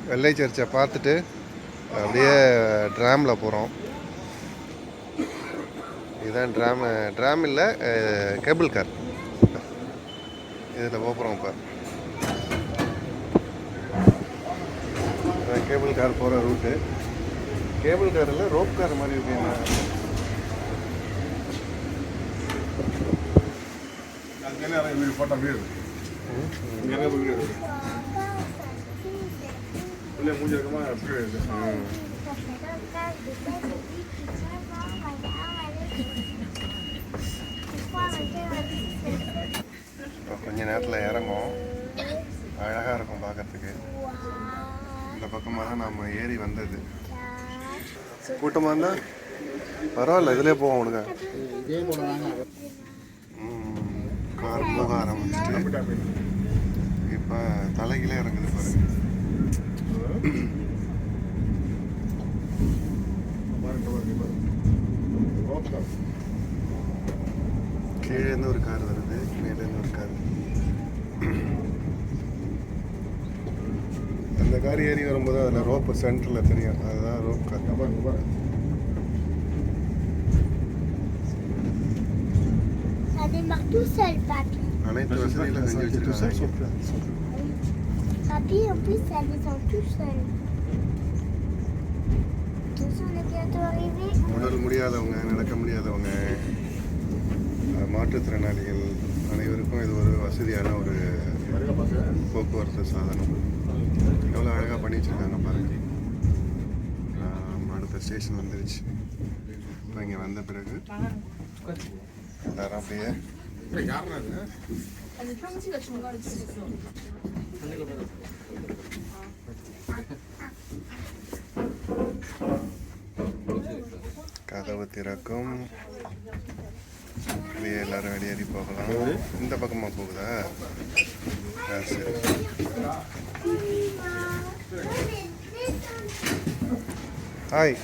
வெள்ளை சர்ச்சை பார்த்துட்டு அப்படியே ட்ராமில் போகிறோம். இதுதான் ட்ராம் இல்லை, கேபிள் கார். இதில் போகிறோம். இப்போ கேபிள் கார் போகிற ரூட்டு. கேபிள் கார் இல்லை, ரோப் கார் மாதிரி இருக்கு. கொஞ்ச நேரத்தில் இறங்கும். அழகாக இருக்கும் பார்க்கறதுக்கு. இந்த பக்கமாக தான் நம்ம ஏறி வந்தது. கூட்டமாக இருந்தால் பரவாயில்ல, இதிலே போவோம். உனக்கு கார் போக ஆரம்பிச்சுட்டு இப்போ தலைகிலே இறங்குது பாருங்க. கீழேருந்து ஒரு கார் வருது, மேலேருந்து ஒரு கார். அந்த கார் ஏறி வரும்போது அதில் ரோப்பு சென்டரில் தெரியும், அதுதான் ரோப் கார். அனைத்து வசதிகளும் செஞ்சு வச்சிருக்காங்க. உடல் முடியாதவங்க, நடக்க முடியாதவங்க, மாற்றுத்திறனாளிகள் அனைவருக்கும் இது ஒரு வசதியான ஒரு போக்குவரத்து சாதனம். எவ்வளோ அழகாக பண்ணி வச்சுருக்காங்க பாருங்க. அடுத்த ஸ்டேஷன் வந்துருச்சு. இப்போ இங்கே வந்த பிறகு எல்லாரும் அப்படியே கதவு திறக்கும். அப்படியே எல்லாரும் வெளியேறி போகலாம். இந்த பக்கமாக போகுதா? சரி. ஹாய்.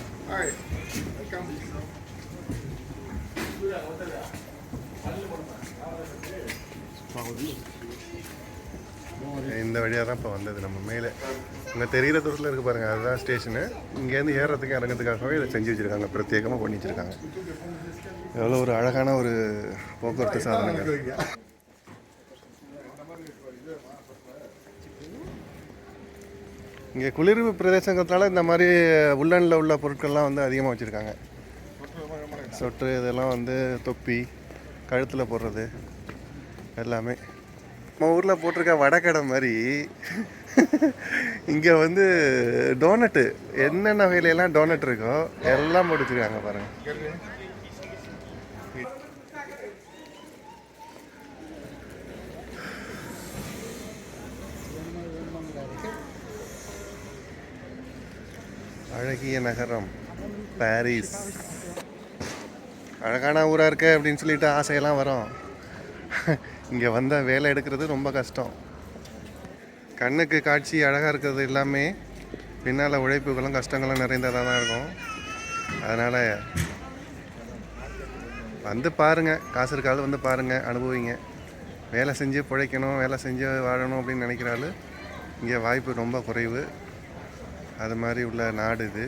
இந்த வழியாக தான் இப்போ வந்தது. நம்ம மேலே இங்கே தெரிகிற தூரத்தில் இருக்குது பாருங்கள், அதுதான் ஸ்டேஷனு. இங்கேருந்து ஏறுறதுக்கு இறங்கிறதுக்காகவே இதை செஞ்சு வச்சுருக்காங்க, பிரத்யேகமாக பண்ணி வச்சுருக்காங்க. எவ்வளோ ஒரு அழகான ஒரு போக்குவரத்து சாதனங்கள். இங்கே குளிர் பிரதேசங்கிறதுனால இந்த மாதிரி உள்ளனில் உள்ள பொருட்கள்லாம் வந்து அதிகமாக வச்சுருக்காங்க. சொட்டு இதெல்லாம் வந்து தொப்பி, கழுத்தில் போடுறது எல்லாமே. நம்ம ஊரில் போட்டிருக்க வடக்கடை மாதிரி இங்கே வந்து டோனட்டு, என்னென்ன வகையிலெல்லாம் டோனட் இருக்கோ எல்லாம் போட்டு வச்சுருக்காங்க பாருங்கள். அழகிய நகரம் பாரிஸ். அழகான ஊராக இருக்க அப்படின்னு சொல்லிட்டு ஆசையெல்லாம் வரும். இங்கே வந்தால் வேலை எடுக்கிறது ரொம்ப கஷ்டம். கண்ணுக்கு காட்சி அழகாக இருக்கிறது எல்லாமே பின்னால் உழைப்புகளும் கஷ்டங்களும் நிறைந்ததாக தான் இருக்கும். அதனால் வந்து பாருங்கள், காசு இருக்காது வந்து பாருங்கள், அனுபவிங்க. வேலை செஞ்சு பிழைக்கணும், வேலை செஞ்சு வாழணும் அப்படின்னு நினைக்கிறாள் இங்கே வாய்ப்பு ரொம்ப குறைவு. அது மாதிரி உள்ள நாடு இது.